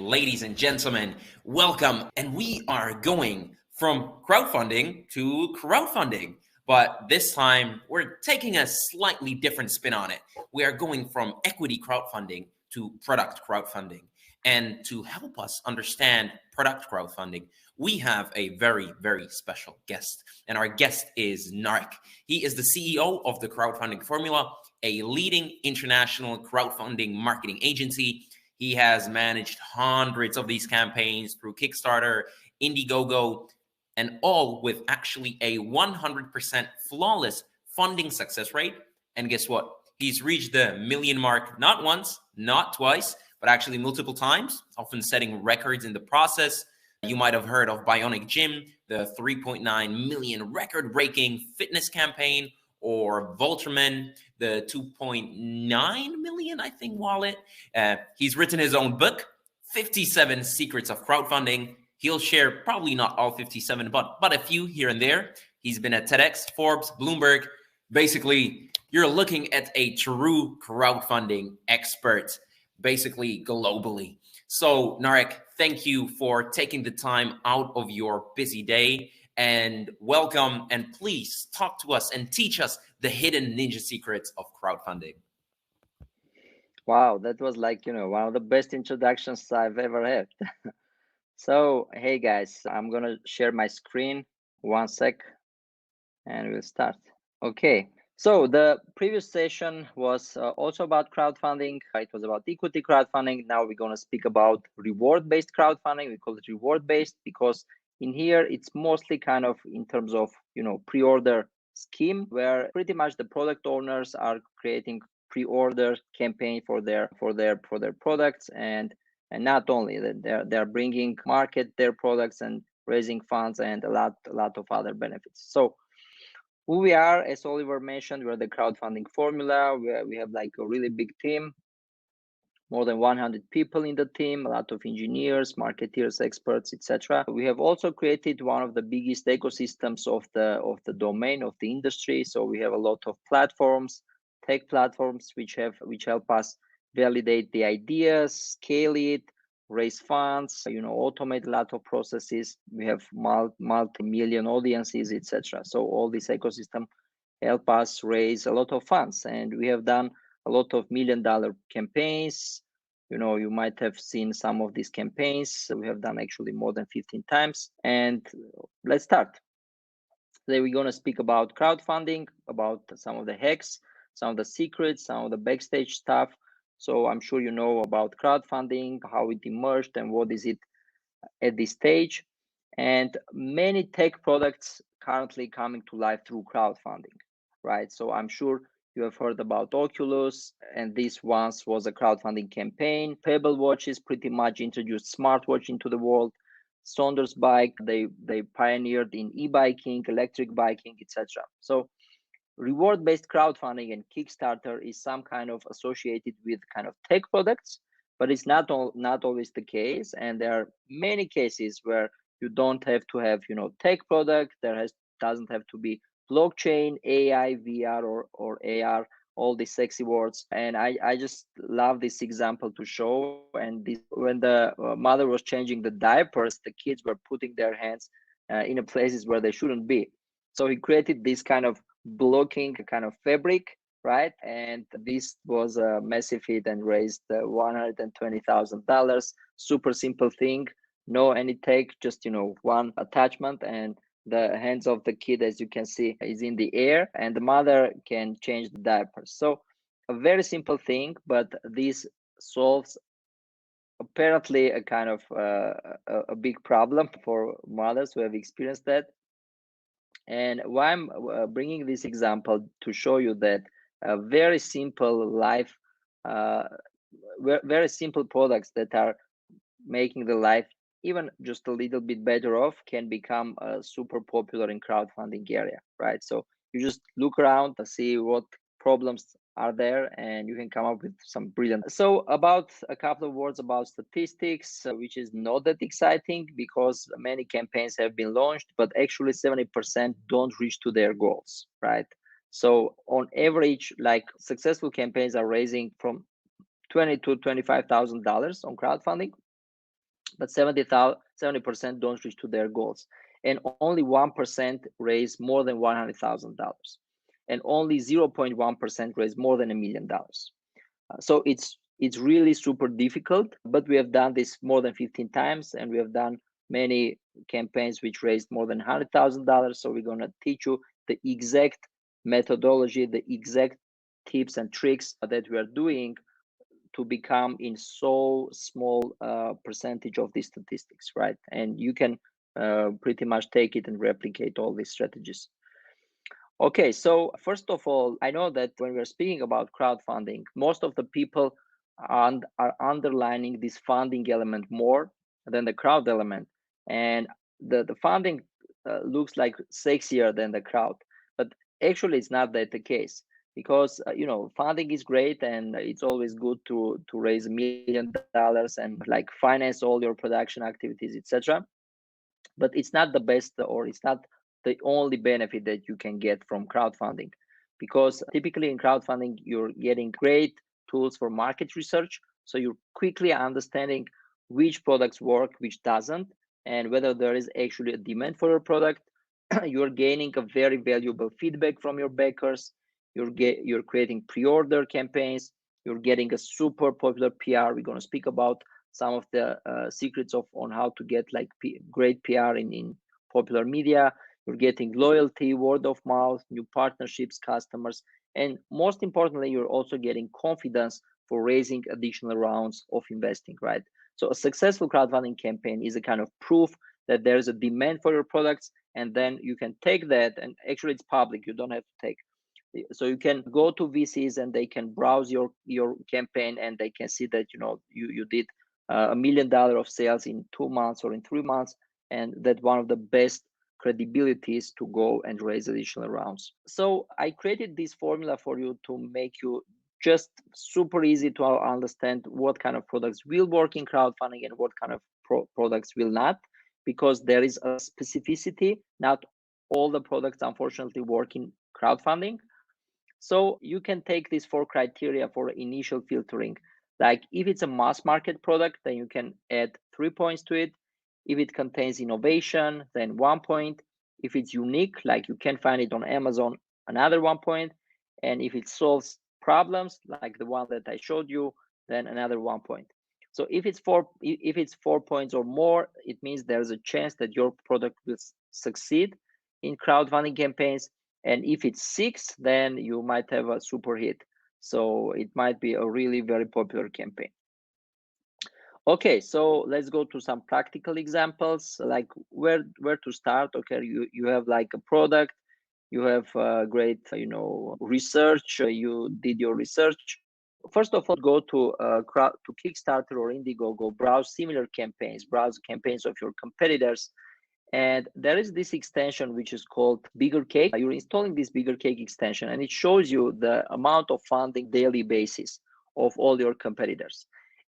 Ladies and gentlemen, welcome. And we are going from crowdfunding to crowdfunding. But this time, we're taking a slightly different spin on it. We are going from equity crowdfunding to product crowdfunding. And to help us understand product crowdfunding, we have a very, very special guest. And our guest is Narek. He is the CEO of the Crowdfunding Formula, a leading international crowdfunding marketing agency. He has managed hundreds of these campaigns through Kickstarter, Indiegogo, and all with actually a 100% flawless funding success rate. And guess what? He's reached the million mark not once, not twice, but actually multiple times, often setting records in the process. You might have heard of Bionic Gym, the 3.9 million record-breaking fitness campaign, or Volterman, the 2.9 million, I think, wallet. He's written his own book, 57 Secrets of Crowdfunding. He'll share probably not all 57, but a few here and there. He's been at TEDx, Forbes, Bloomberg. Basically, you're looking at a true crowdfunding expert, basically globally. So, Narek, thank you for taking the time out of your busy day, and welcome. And please talk to us and teach us the hidden ninja secrets of crowdfunding. Wow, that was like, one of the best introductions I've ever had. So, hey guys, I'm gonna share my screen. One sec, and we'll start. Okay, so the previous session was also about crowdfunding. It was about equity crowdfunding. Now we're gonna speak about reward-based crowdfunding. We call it reward-based because in here it's mostly kind of in terms of pre-order scheme, where pretty much the product owners are creating pre-order campaign for their products, and not only that, they're bringing market their products and raising funds and a lot of other benefits. So who we are, as Oliver mentioned, we're the crowdfunding formula. We have like a really big team, more than 100 people in the team, a lot of engineers, marketeers, experts, etc. We have also created one of the biggest ecosystems of the domain of the industry. So we have a lot of platforms, tech platforms, which help us validate the ideas, scale it, raise funds, automate a lot of processes. We have multi-million audiences, etc. So all this ecosystem help us raise a lot of funds, and we have done a lot of million-dollar campaigns. You might have seen some of these campaigns. We have done actually more than 15 times. And let's start. Today we're going to speak about crowdfunding, about some of the hacks, some of the secrets, some of the backstage stuff. So I'm sure you know about crowdfunding, how it emerged, and what is it at this stage. And many tech products currently coming to life through crowdfunding, right? So I'm sure you have heard about Oculus, and this once was a crowdfunding campaign. Pebble watches pretty much introduced smartwatch into the world. Saunders bike, they pioneered in e-biking, electric biking, etc. So reward-based crowdfunding and Kickstarter is some kind of associated with kind of tech products, but it's not always the case. And there are many cases where you don't have to have tech product. Doesn't have to be blockchain, AI, VR, or AR, all these sexy words. And I just love this example to show. And this, when the mother was changing the diapers, the kids were putting their hands in places where they shouldn't be. So he created this kind of blocking kind of fabric, right? And this was a massive hit and raised $120,000. Super simple thing, no any tech, just one attachment, and the hands of the kid, as you can see, is in the air, and the mother can change the diapers. So a very simple thing, but this solves apparently a kind of a big problem for mothers who have experienced that. And why I'm bringing this example to show you that a very simple life, very simple products that are making the life even just a little bit better off can become super popular in crowdfunding area, right? So you just look around to see what problems are there, and you can come up with some brilliant. So about a couple of words about statistics, which is not that exciting because many campaigns have been launched, but actually 70% don't reach to their goals, right? So on average, like successful campaigns are raising from $20,000 to $25,000 on crowdfunding. but 70% don't reach to their goals, and only 1% raise more than $100,000, and only 0.1% raise more than $1 million. So it's really super difficult, but we have done this more than 15 times, and we have done many campaigns which raised more than $100,000. So we're going to teach you the exact methodology, the exact tips and tricks that we are doing to become in so small percentage of these statistics, right? And you can pretty much take it and replicate all these strategies. Okay, so first of all, I know that when we're speaking about crowdfunding, most of the people are underlining this funding element more than the crowd element. And the funding looks like sexier than the crowd, but actually it's not that the case, because funding is great and it's always good to raise $1 million and like finance all your production activities, etc. But it's not the best, or it's not the only benefit that you can get from crowdfunding, because typically in crowdfunding you're getting great tools for market research, so you're quickly understanding which products work, which doesn't, and whether there is actually a demand for your product. You're gaining a very valuable feedback from your backers. You're creating pre-order campaigns. You're getting a super popular PR. We're going to speak about some of the secrets on how to get like great PR in popular media. You're getting loyalty, word of mouth, new partnerships, customers, and most importantly, you're also getting confidence for raising additional rounds of investing, right? So a successful crowdfunding campaign is a kind of proof that there's a demand for your products, and then you can take that, and actually it's public, you don't have to take. So you can go to VCs and they can browse your campaign, and they can see that you did $1 million of sales in 2 months or in 3 months, and that one of the best credibilities to go and raise additional rounds. So I created this formula for you to make you just super easy to understand what kind of products will work in crowdfunding and what kind of products will not, because there is a specificity. Not all the products unfortunately work in crowdfunding. So you can take these 4 criteria for initial filtering. Like if it's a mass market product, then you can add 3 points to it. If it contains innovation, then 1 point. If it's unique, like you can find it on Amazon, another 1 point. And if it solves problems, like the one that I showed you, then another 1 point. So if it's 4 points or more, it means there's a chance that your product will succeed in crowdfunding campaigns. And if it's 6, then you might have a super hit. So it might be a really very popular campaign. Okay, so let's go to some practical examples, like where to start. Okay, you have like a product, you have great research, you did your research. First of all, go to Kickstarter or Indiegogo, browse similar campaigns, browse campaigns of your competitors. And there is this extension which is called Bigger Cake. You're installing this Bigger Cake extension, and it shows you the amount of funding daily basis of all your competitors.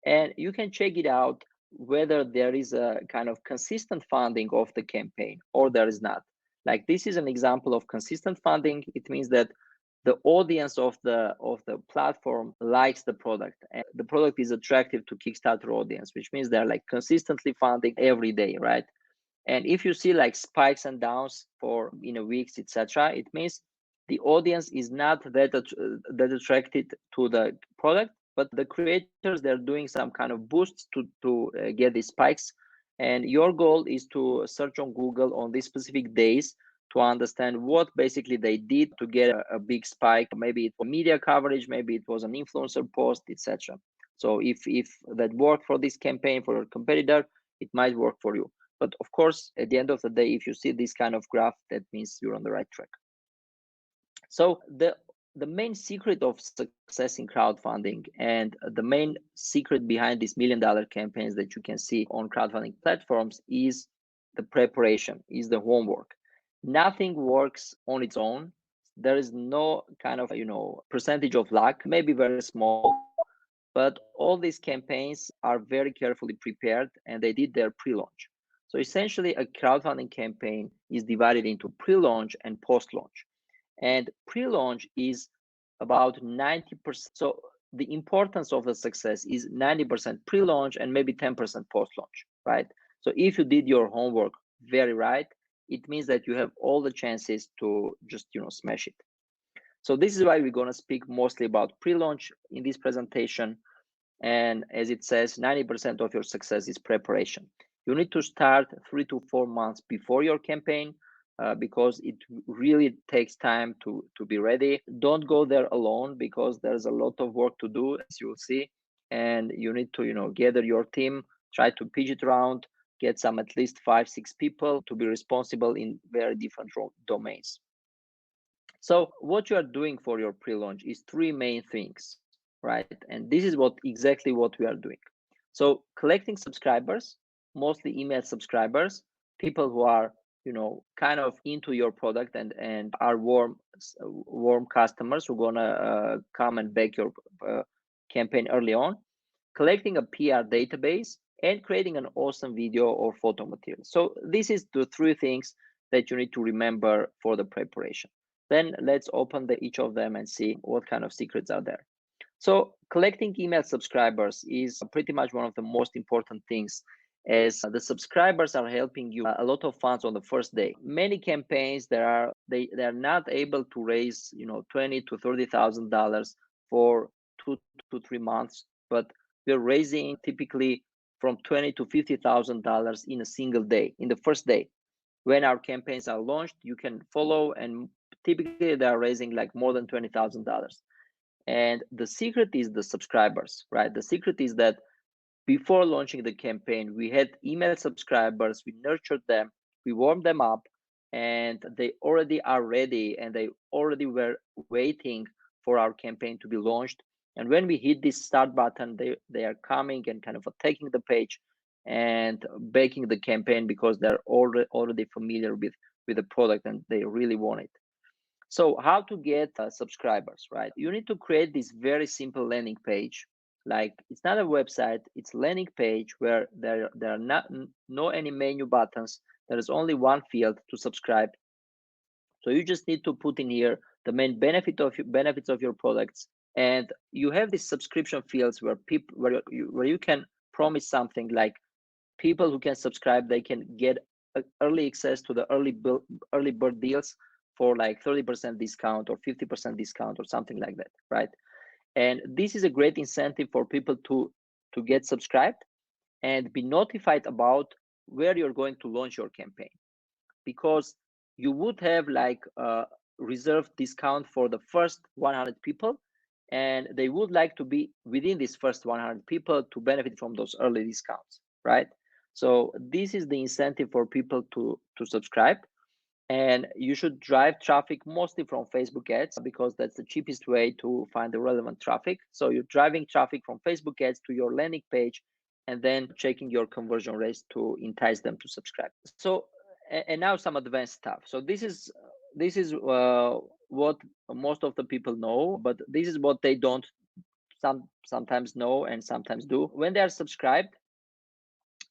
And you can check it out whether there is a kind of consistent funding of the campaign or there is not. Like this is an example of consistent funding. It means that the audience of the platform likes the product, and the product is attractive to Kickstarter audience, which means they're like consistently funding every day, right? And if you see like spikes and downs for weeks, etc., it means the audience is not that attracted to the product, but the creators, they're doing some kind of boosts to get these spikes. And your goal is to search on Google on these specific days to understand what basically they did to get a big spike. Maybe it was media coverage, maybe it was an influencer post, etc. So if that worked for this campaign for your competitor, it might work for you. But of course, at the end of the day, if you see this kind of graph, that means you're on the right track. So the main secret of success in crowdfunding, and the main secret behind these $1 million campaigns that you can see on crowdfunding platforms, is the preparation, is the homework. Nothing works on its own. There is no kind of percentage of luck, maybe very small, but all these campaigns are very carefully prepared, and they did their pre-launch. So essentially, a crowdfunding campaign is divided into pre-launch and post-launch. And pre-launch is about 90%. So the importance of the success is 90% pre-launch and maybe 10% post-launch, right? So if you did your homework very right, it means that you have all the chances to just, smash it. So this is why we're going to speak mostly about pre-launch in this presentation. And as it says, 90% of your success is preparation. You need to start 3 to 4 months before your campaign because it really takes time to be ready. Don't go there alone because there's a lot of work to do, as you'll see. And you need to, gather your team, try to pitch it around, get some at least 5-6 people to be responsible in very different domains. So what you are doing for your pre-launch is 3 main things, right? And this is exactly what we are doing. So collecting subscribers, mostly email subscribers, people who are, kind of into your product and are warm customers who are gonna come and back your campaign early on, collecting a PR database, and creating an awesome video or photo material. So this is the 3 things that you need to remember for the preparation. Then let's open each of them and see what kind of secrets are there. So collecting email subscribers is pretty much one of the most important things, as the subscribers are helping you a lot of funds on the first day. Many campaigns they are not able to raise $20,000 to $30,000 for 2 to 3 months, but we're raising typically from $20,000 to $50,000 in a single day, in the first day. When our campaigns are launched, you can follow, and typically they are raising like more than $20,000. And the secret is the subscribers, right? The secret is that before launching the campaign, we had email subscribers, we nurtured them, we warmed them up, and they already are ready, and they already were waiting for our campaign to be launched. And when we hit this start button, they are coming and kind of taking the page and backing the campaign because they're already familiar with the product and they really want it. So how to get subscribers, right? You need to create this very simple landing page. Like, it's not a website, it's a landing page where there are no any menu buttons. There is only one field to subscribe. So you just need to put in here the main benefits of your products, and you have these subscription fields where you can promise something like people who can subscribe, they can get early access to the early bird deals for like 30% discount or 50% discount or something like that, right? And this is a great incentive for people to get subscribed and be notified about where you're going to launch your campaign, because you would have like a reserved discount for the first 100 people, and they would like to be within these first 100 people to benefit from those early discounts, right? So this is the incentive for people to subscribe. And you should drive traffic mostly from Facebook ads because that's the cheapest way to find the relevant traffic. So you're driving traffic from Facebook ads to your landing page and then checking your conversion rates to entice them to subscribe. So, and now some advanced stuff. So this is what most of the people know, but this is what they don't sometimes know and sometimes do. When they are subscribed,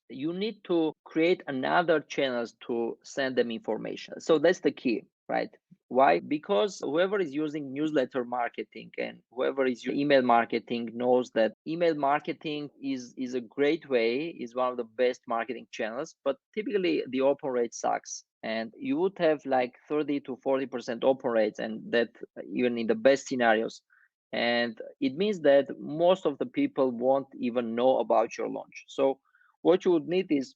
you need to create another channels to send them information. So that's the key, right? Why? Because whoever is using newsletter marketing and whoever is using email marketing knows that email marketing is a great way, is one of the best marketing channels, but typically the open rate sucks. And you would have like 30 to 40% open rates, and that even in the best scenarios. And it means that most of the people won't even know about your launch. So what you would need is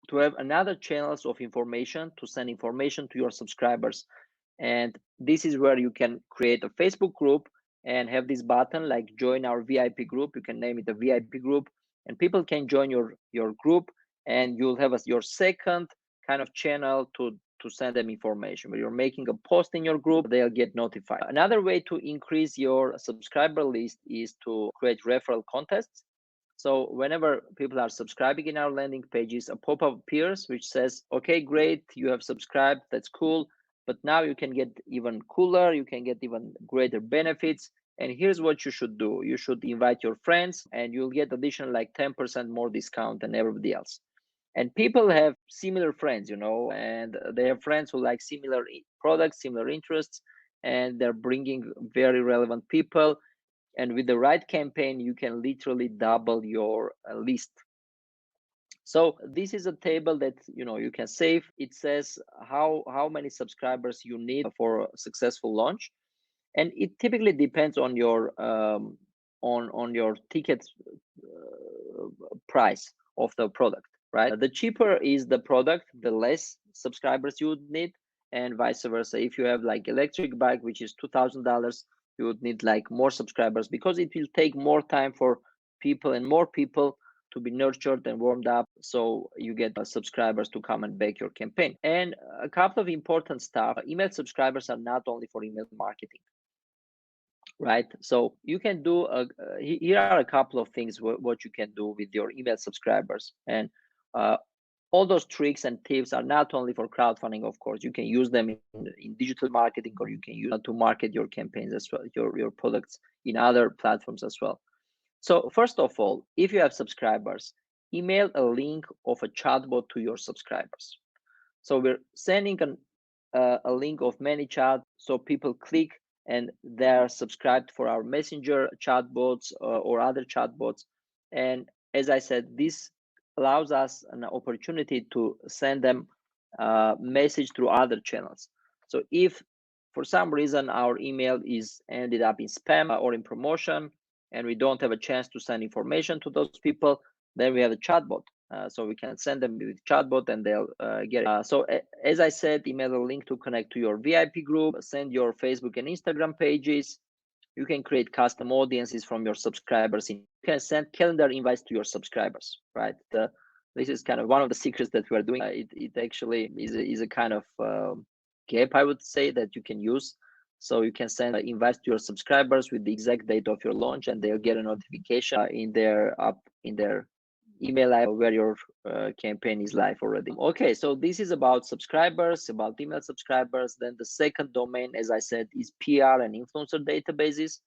to have another channels of information to send information to your subscribers. And this is where you can create a Facebook group and have this button like join our VIP group. You can name it a VIP group, and people can join your group, and you'll have your second kind of channel to send them information. When you're making a post in your group, they'll get notified. Another way to increase your subscriber list is to create referral contests. So whenever people are subscribing in our landing pages, a pop-up appears which says, okay, great, you have subscribed, that's cool, but now you can get even cooler, you can get even greater benefits. And here's what you should do. You should invite your friends, and you'll get additional like 10% more discount than everybody else. And people have similar friends, and they have friends who like similar products, similar interests, and they're bringing very relevant people. And with the right campaign, you can literally double your list. So this is a table that you can save. It says how many subscribers you need for a successful launch, and it typically depends on your on your ticket price of the product, right? The cheaper is the product, the less subscribers you would need, and vice versa. If you have like electric bike, which is $2,000, you would need like more subscribers, because it will take more time for people and more people to be nurtured and warmed up, so you get subscribers to come and back your campaign. And a couple of important stuff: email subscribers are not only for email marketing, right? So you can do here are a couple of things what you can do with your email subscribers. And all those tricks and tips are not only for crowdfunding. Of course, you can use them in digital marketing, or you can use to market your campaigns as well, your products in other platforms as well. So first of all, if you have subscribers, email a link of a chatbot to your subscribers. So we're sending a link of ManyChat, so people click and they're subscribed for our messenger chatbots or other chatbots. And as I said, this allows us an opportunity to send them a message through other channels. So if for some reason our email is ended up in spam or in promotion, and we don't have a chance to send information to those people, then we have a chatbot. So we can send them with chatbot and they'll get it. So as I said, email a link to connect to your VIP group, send your Facebook and Instagram pages. You can create custom audiences from your subscribers. You can send calendar invites to your subscribers, right? This is kind of one of the secrets that we're doing. It actually is a kind of gap, I would say, that you can use. So you can send invites to your subscribers with the exact date of your launch, and they'll get a notification in their email live where your campaign is live already. Okay, so this is about subscribers, about email subscribers. Then the second domain, as I said, is PR and influencer databases.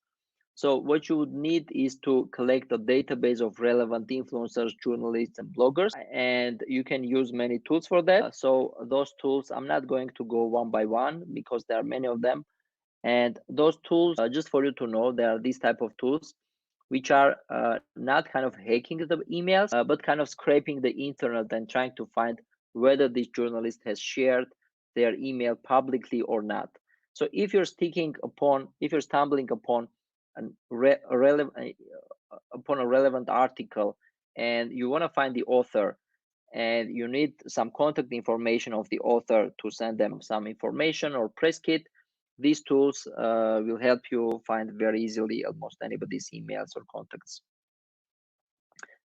So what you would need is to collect a database of relevant influencers, journalists, and bloggers, and you can use many tools for that. So those tools, I'm not going to go one by one because there are many of them. And those tools, just for you to know, there are these type of tools which are not kind of hacking the emails, but kind of scraping the internet and trying to find whether this journalist has shared their email publicly or not. So if you're stumbling upon a relevant article and you want to find the author, and you need some contact information of the author to send them some information or press kit, these tools will help you find very easily almost anybody's emails or contacts.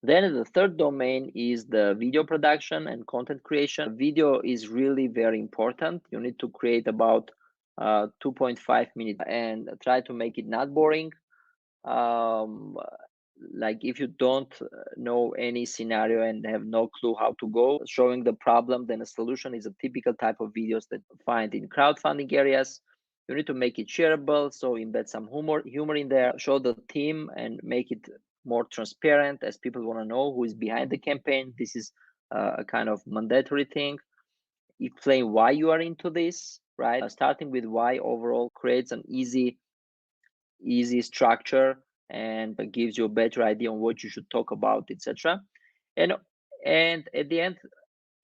Then the third domain is the video production and content creation. Video is really very important. You need to create about 2.5 minutes and try to make it not boring. Like if you don't know any scenario and have no clue how to go, showing the problem, then a solution is a typical type of videos that you find in crowdfunding areas. You need to make it shareable, so embed some humor in there, show the team and make it more transparent, as people want to know who is behind the campaign. This is a kind of mandatory thing. Explain why you are into this, right? Starting with why overall creates an easy structure and gives you a better idea on what you should talk about, etc. And at the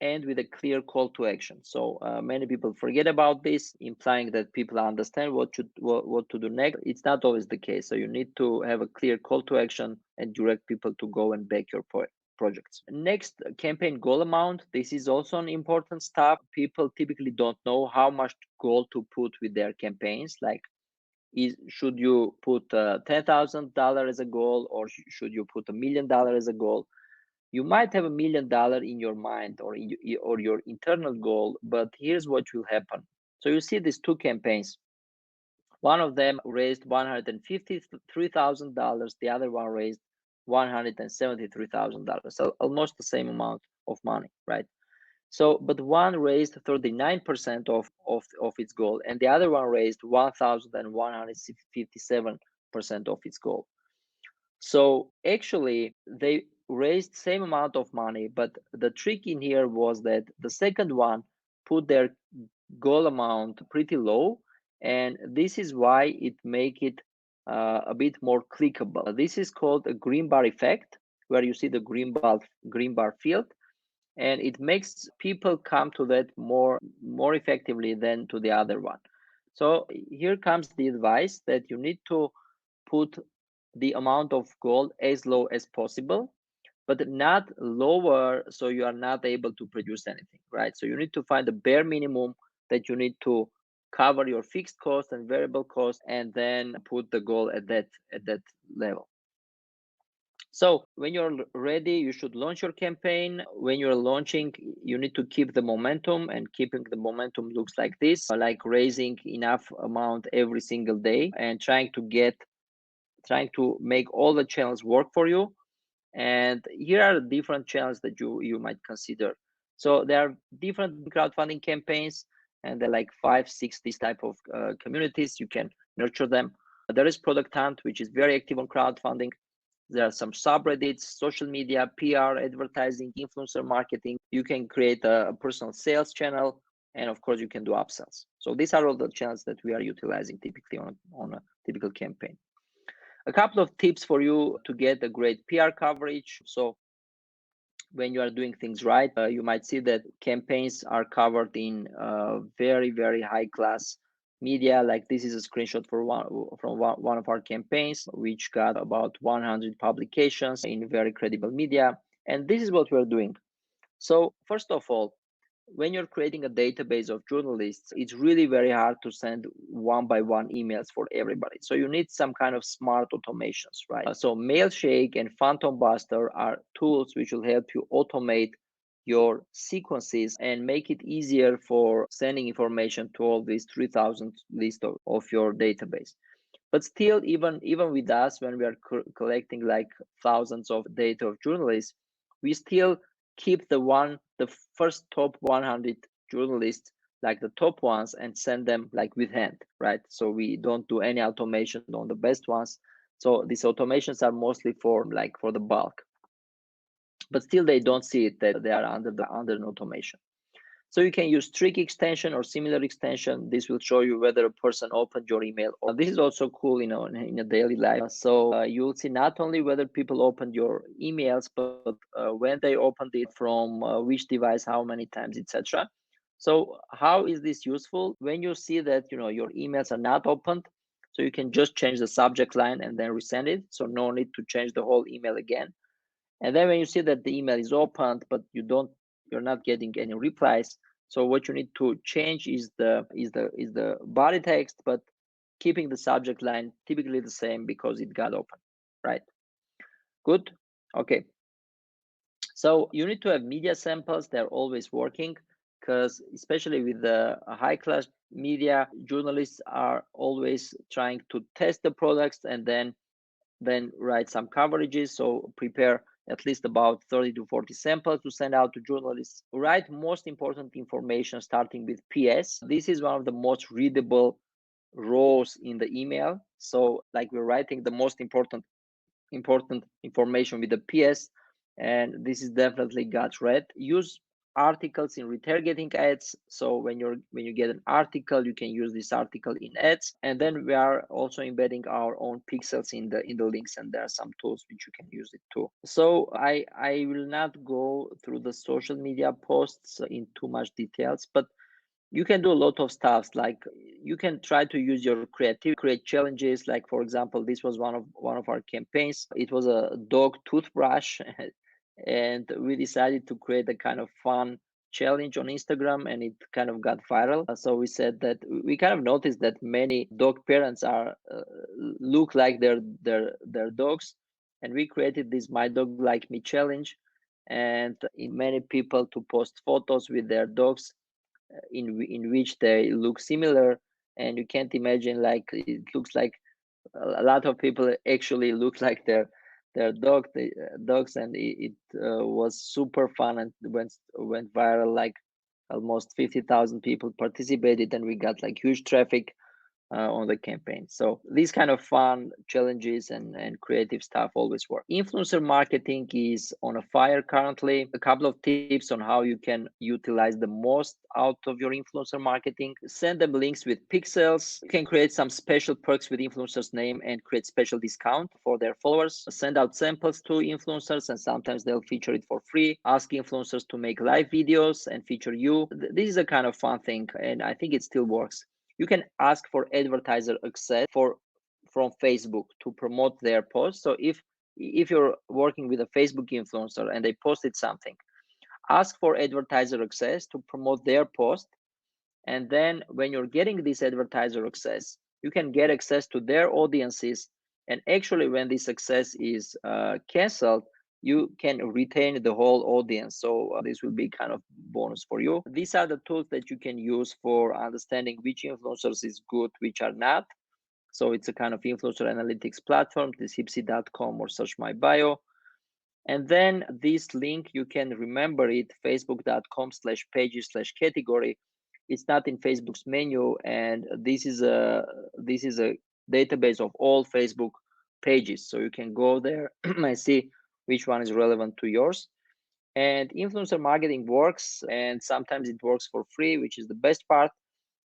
end with a clear call to action. So many people forget about this, implying that people understand what to do next. It's not always the case. So you need to have a clear call to action and direct people to go and back your projects. Next, campaign goal amount. This is also an important stuff. People typically don't know how much goal to put with their campaigns. Like, should you put $10,000 as a goal, or should you put $1 million as a goal? You might have $1 million in your mind or your internal goal, but here's what will happen. So you see these two campaigns. One of them raised $153,000. The other one raised $173,000. So almost the same amount of money, right? So, but one raised 39% of its goal, and the other one raised 1,157% of its goal. So actually, they raised same amount of money, but the trick in here was that the second one put their goal amount pretty low, and this is why it make it a bit more clickable. This is called a green bar effect, where you see the green bar field, and it makes people come to that more effectively than to the other one. So here comes the advice that you need to put the amount of gold as low as possible, but not lower so you are not able to produce anything, right? So you need to find the bare minimum that you need to cover your fixed cost and variable cost, and then put the goal at that level. So when you're ready, you should launch your campaign. When you're launching, you need to keep the momentum, and keeping the momentum looks like this, like raising enough amount every single day and trying to make all the channels work for you. And here are different channels that you might consider. So there are different crowdfunding campaigns, and there are like 5-6 these type of communities. You can nurture them. There is Product Hunt, which is very active on crowdfunding. There are some subreddits, social media, PR, advertising, influencer marketing. You can create a personal sales channel, and of course you can do upsells. So these are all the channels that we are utilizing typically on a typical campaign. A couple of tips for you to get a great PR coverage. So when you are doing things right, you might see that campaigns are covered in very, very high class media. Like this is a screenshot from one of our campaigns, which got about 100 publications in very credible media. And this is what we're doing. So first of all, when you're creating a database of journalists, it's really very hard to send one by one emails for everybody. So you need some kind of smart automations, right? So Mailshake and Phantom Buster are tools which will help you automate your sequences and make it easier for sending information to all these 3,000 list of your database. But still, even with us, when we are collecting like thousands of data of journalists, we still keep the first top 100 journalists, like the top ones, and send them like with hand, right? So we don't do any automation on the best ones. So these automations are mostly for the bulk, but still they don't see it that they are under an automation. So you can use Streak extension or similar extension. This will show you whether a person opened your email. This is also cool, in a daily life. So you'll see not only whether people opened your emails, but when they opened it, from which device, how many times, etc. So how is this useful? When you see that your emails are not opened, so you can just change the subject line and then resend it. So no need to change the whole email again. And then when you see that the email is opened, but you're not getting any replies, so what you need to change is the body text, but keeping the subject line typically the same because it got open, right? Good. Okay. So you need to have media samples. They're always working, because especially with the high class media, journalists are always trying to test the products and then write some coverages. So prepare at least about 30 to 40 samples to send out to journalists. Write most important information starting with PS. This is one of the most readable rows in the email. So like we're writing the most important information with the PS, and this is definitely got read. Use articles in retargeting ads. So when you get an article, you can use this article in ads. And then we are also embedding our own pixels in the links, and there are some tools which you can use it too. So I will not go through the social media posts in too much details, but you can do a lot of stuff. Like you can try to use your creativity, create challenges. Like for example, this was one of our campaigns. It was a dog toothbrush and we decided to create a kind of fun challenge on Instagram, and it kind of got viral. So we said that we kind of noticed that many dog parents are look like their dogs, and we created this My Dog Like Me challenge, and many people to post photos with their dogs in which they look similar, and you can't imagine, like it looks like a lot of people actually look like their dogs, and it was super fun and went viral. Like almost 50,000 people participated, and we got like huge traffic. on the campaign. So these kind of fun challenges and creative stuff always work. Influencer marketing is on a fire currently. A couple of tips on how you can utilize the most out of your influencer marketing. Send them links with pixels. You can create some special perks with influencer's name and create special discount for their followers. Send out samples to influencers and sometimes they'll feature it for free. Ask influencers to make live videos and feature you. This is a kind of fun thing and I think it still works. You can ask for advertiser access from Facebook to promote their posts. So if you're working with a Facebook influencer and they posted something, ask for advertiser access to promote their post. And then when you're getting this advertiser access, you can get access to their audiences. And actually, when this access is canceled, you can retain the whole audience. So this will be kind of bonus for you. These are the tools that you can use for understanding which influencers is good, which are not. So it's a kind of influencer analytics platform, thisipsy.com or search my bio. And then this link, you can remember it, facebook.com/pages/category. It's not in Facebook's menu. And this is a database of all Facebook pages. So you can go there and see which one is relevant to yours. And influencer marketing works, and sometimes it works for free, which is the best part.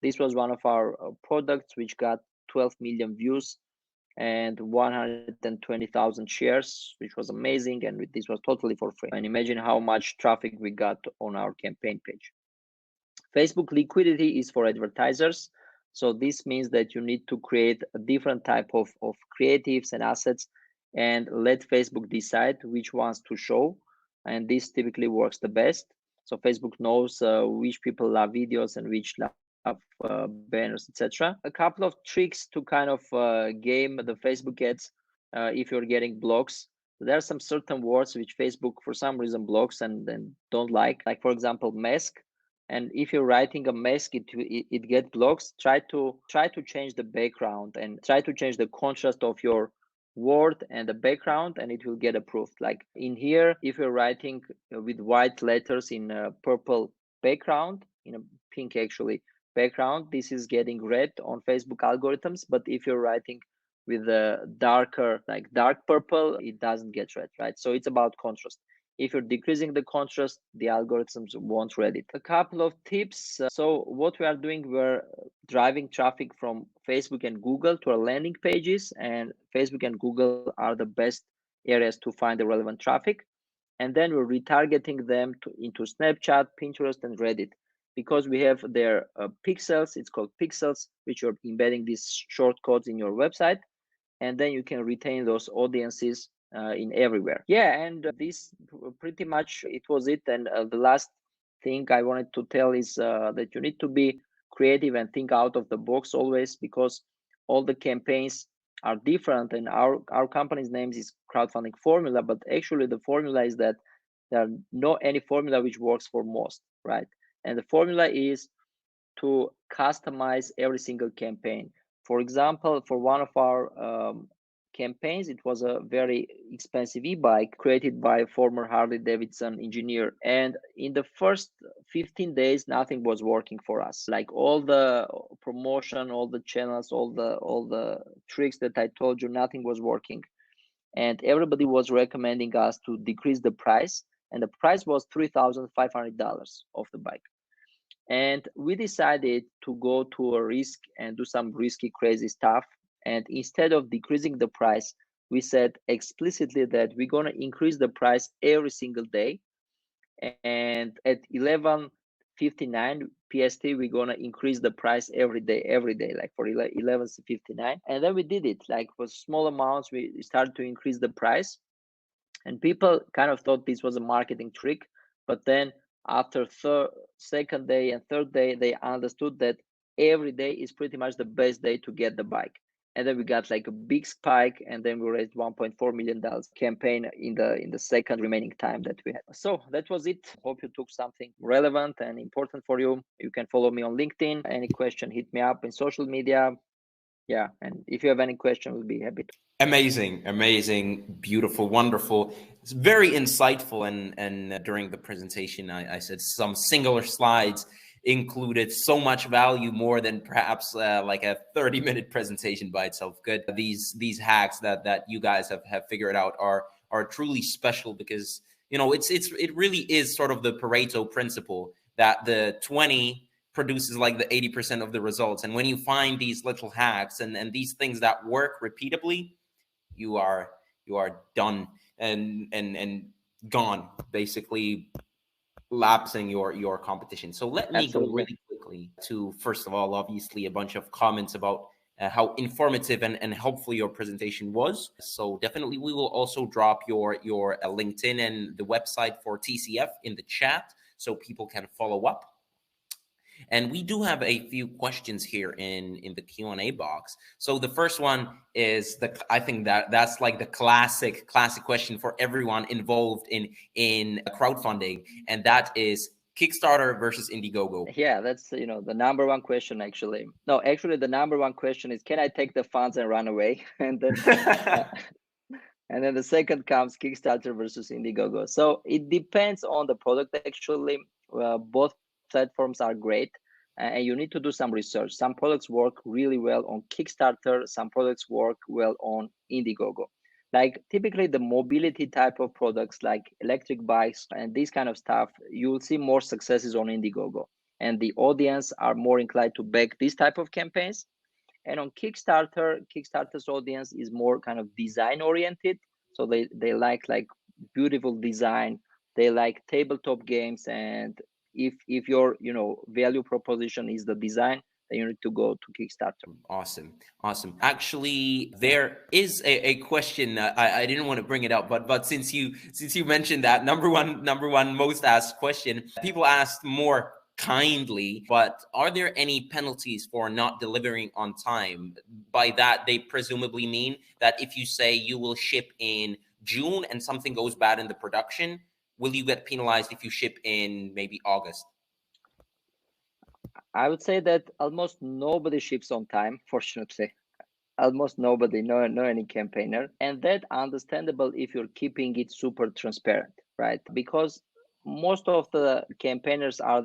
This was one of our products which got 12 million views and 120,000 shares, which was amazing. And this was totally for free. And imagine how much traffic we got on our campaign page. Facebook liquidity is for advertisers. So this means that you need to create a different type of creatives and assets and let Facebook decide which ones to show. And this typically works the best. So Facebook knows which people love videos and which love banners, etc. A couple of tricks to kind of game the Facebook ads if you're getting blocks. There are some certain words which Facebook for some reason blocks and don't like for example, mask. And if you're writing a mask, it gets blocks. Try to change the background and try to change the contrast of your word and the background, and it will get approved. Like in here, if you're writing with white letters in a purple background, in a pink actually background, this is getting red on Facebook algorithms. But if you're writing with a darker, like dark purple, it doesn't get red, right? So it's about contrast. If you're decreasing the contrast, the algorithms won't read it. A couple of tips. So what we are doing, we're driving traffic from Facebook and Google to our landing pages, and Facebook and Google are the best areas to find the relevant traffic. And then we're retargeting them into Snapchat, Pinterest, and Reddit, because we have their pixels. It's called pixels, which you're embedding these shortcodes in your website, and then you can retain those audiences in everywhere. Yeah, and this pretty much it was it. And the last thing I wanted to tell is that you need to be creative and think out of the box always, because all the campaigns are different. And our company's name is Crowdfunding Formula, but actually the formula is that there are no any formula which works for most, right? And the formula is to customize every single campaign. For example, for one of our campaigns, it was a very expensive e-bike created by a former Harley Davidson engineer. And in the first 15 days, nothing was working for us. Like all the promotion, all the channels, all the tricks that I told you, nothing was working. And everybody was recommending us to decrease the price. And the price was $3,500 of the bike. And we decided to go to a risk and do some risky, crazy stuff. And instead of decreasing the price, we said explicitly that we're going to increase the price every single day. And at 11:59 PST, we're going to increase the price every day, like for 11:59. And then we did it, like for small amounts, we started to increase the price. And people kind of thought this was a marketing trick. But then after second day and third day, they understood that every day is pretty much the best day to get the bike. And then we got like a big spike, and then we raised $1.4 million campaign in the second remaining time that we had. So that was it. Hope you took something relevant and important for you. You can follow me on LinkedIn. Any question, hit me up in social media. Yeah, and if you have any question, we'll be happy to. Amazing, beautiful, wonderful. It's very insightful. And during the presentation, I said some singular slides. included so much value, more than perhaps like a 30-minute presentation by itself. Good. These hacks that you guys have figured out are truly special, because it really is sort of the Pareto principle, that the 20 produces like the 80% of the results. And when you find these little hacks and these things that work repeatably, you are done and gone, basically lapsing your competition. So let me go Absolutely. really quickly to, first of all, obviously a bunch of comments about how informative and helpful your presentation was. So definitely we will also drop your LinkedIn and the website for TCF in the chat so people can follow up. And we do have a few questions here in the Q&A box. So the first one is I think that's like the classic question for everyone involved in crowdfunding, and that is Kickstarter versus Indiegogo. Yeah, that's the number one question actually. No, actually the number one question is, can I take the funds and run away? And then and then the second comes Kickstarter versus Indiegogo. So it depends on the product actually. Both platforms are great, and you need to do some research. Some products work really well on Kickstarter, some products work well on Indiegogo. Like typically the mobility type of products like electric bikes and this kind of stuff, you'll see more successes on Indiegogo. And the audience are more inclined to back this type of campaigns. And on Kickstarter's audience is more kind of design oriented. So they like beautiful design. They like tabletop games. And if your value proposition is the design, then you need to go to Kickstarter. Awesome. Actually, there is a question. I didn't want to bring it up, but since you mentioned that number one most asked question, people asked more kindly, but are there any penalties for not delivering on time? By that, they presumably mean that if you say you will ship in June and something goes bad in the production, will you get penalized if you ship in maybe August? I would say that almost nobody ships on time, fortunately. Almost nobody, no any campaigner. And that understandable if you're keeping it super transparent, right? Because most of the campaigners are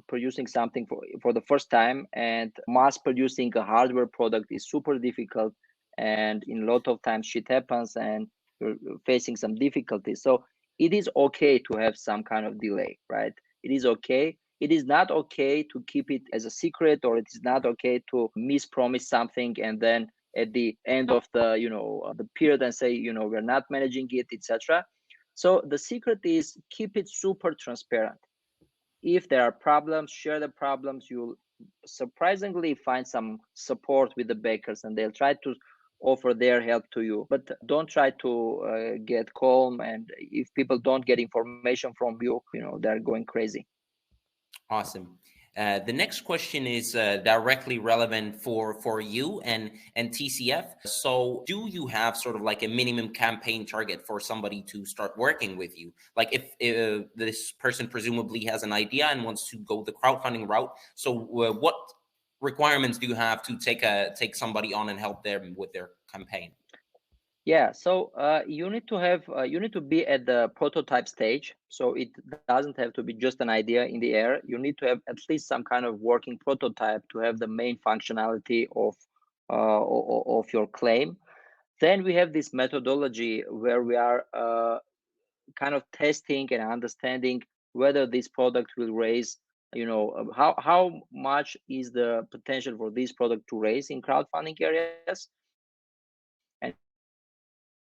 producing something for the first time, and mass producing a hardware product is super difficult. And in a lot of times shit happens and you're facing some difficulties. So it is okay to have some kind of delay, right? It is okay. It is not okay to keep it as a secret, or it is not okay to mispromise something and then at the end of the the period and say we're not managing it, etc. So the secret is keep it super transparent. If there are problems, share the problems. You'll surprisingly find some support with the bakers, and they'll try to offer their help to you. But don't try to get calm, and if people don't get information from you, they're going crazy. Awesome. The next question is directly relevant for you and TCF. So do you have sort of like a minimum campaign target for somebody to start working with you? Like if this person presumably has an idea and wants to go the crowdfunding route, so what requirements do you have to take somebody on and help them with their campaign? Yeah, so you need to be at the prototype stage. So it doesn't have to be just an idea in the air. You need to have at least some kind of working prototype to have the main functionality of your claim. Then we have this methodology where we are kind of testing and understanding whether this product will raise, how much is the potential for this product to raise in crowdfunding areas. And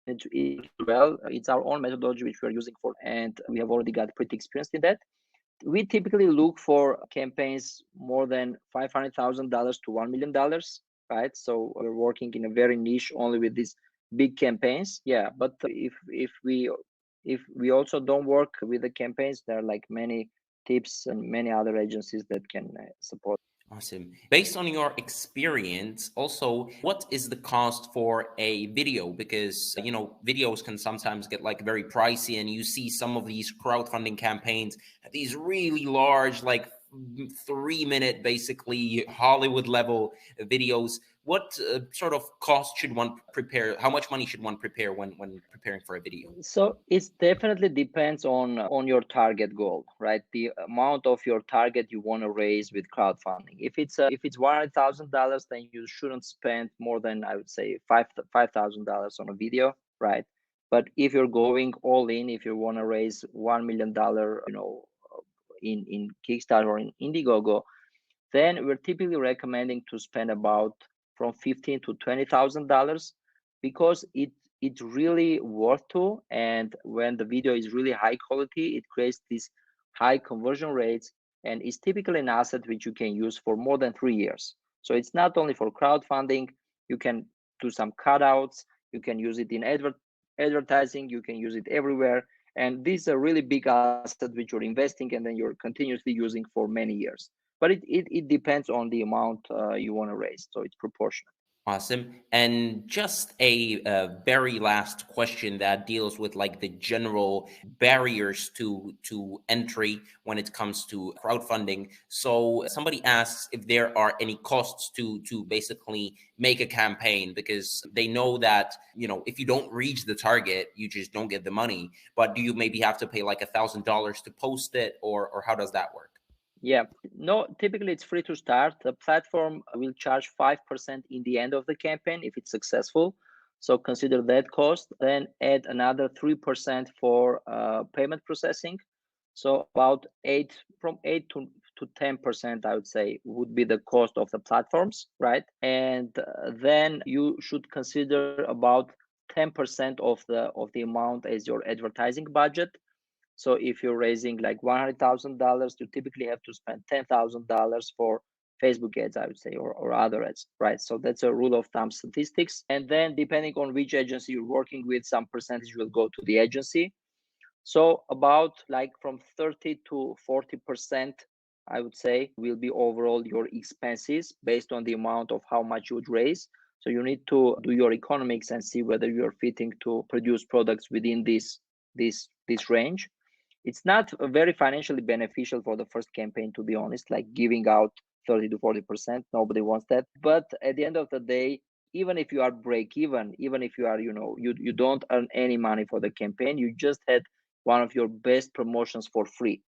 it well, it's our own methodology which we're using and we have already got pretty experienced in that. We typically look for campaigns more than $500,000 to $1 million, right? So we're working in a very niche only with these big campaigns. Yeah, but if we also don't work with the campaigns, there are like many tips and many other agencies that can support. Awesome. Based on your experience, also, what is the cost for a video? Because, videos can sometimes get like very pricey, and you see some of these crowdfunding campaigns, these really large, like 3-minute, basically Hollywood level videos. What sort of cost should one prepare? How much money should one prepare when preparing for a video? So it definitely depends on your target goal, right? The amount of your target you want to raise with crowdfunding. If it's $100,000, then you shouldn't spend more than, I would say, $5,000 on a video, right? But if you're going all in, if you want to raise $1 million, in Kickstarter or in Indiegogo, then we're typically recommending to spend about from $15,000 to $20,000 because it's really worth to. And when the video is really high quality, it creates these high conversion rates, and is typically an asset which you can use for more than 3 years. So it's not only for crowdfunding. You can do some cutouts. You can use it in advertising. You can use it everywhere. And this is a really big asset which you're investing and then you're continuously using for many years. But it depends on the amount you want to raise, so it's proportional. Awesome. And just a very last question that deals with like the general barriers to entry when it comes to crowdfunding. So somebody asks if there are any costs to basically make a campaign, because they know that, if you don't reach the target, you just don't get the money. But do you maybe have to pay like $1,000 to post it, or how does that work? Yeah, no, typically it's free to start. The platform will charge 5% in the end of the campaign if it's successful. So consider that cost, then add another 3% for payment processing. So about from 8 to 10%, I would say, would be the cost of the platforms, right? And then you should consider about 10% of the amount as your advertising budget. So if you're raising like $100,000, you typically have to spend $10,000 for Facebook ads, I would say, or other ads, right? So that's a rule of thumb statistics. And then depending on which agency you're working with, some percentage will go to the agency. So about like from 30 to 40%, I would say, will be overall your expenses based on the amount of how much you would raise. So you need to do your economics and see whether you're fitting to produce products within this range. It's not very financially beneficial for the first campaign, to be honest, like giving out 30 to 40%. Nobody wants that. But at the end of the day, even if you are break even, even if you are, you don't earn any money for the campaign, you just had one of your best promotions for free,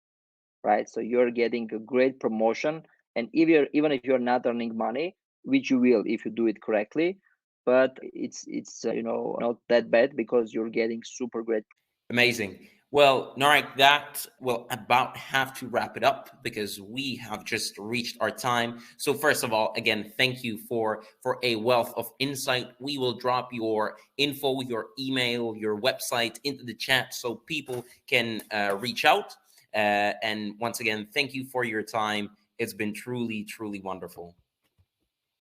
right? So you're getting a great promotion. And even if you're not earning money, which you will if you do it correctly, but it's not that bad because you're getting super great. Amazing. Well, Narek, that will about have to wrap it up because we have just reached our time. So first of all, again, thank you for a wealth of insight. We will drop your info, your email, your website into the chat so people can reach out. And once again, thank you for your time. It's been truly, truly wonderful.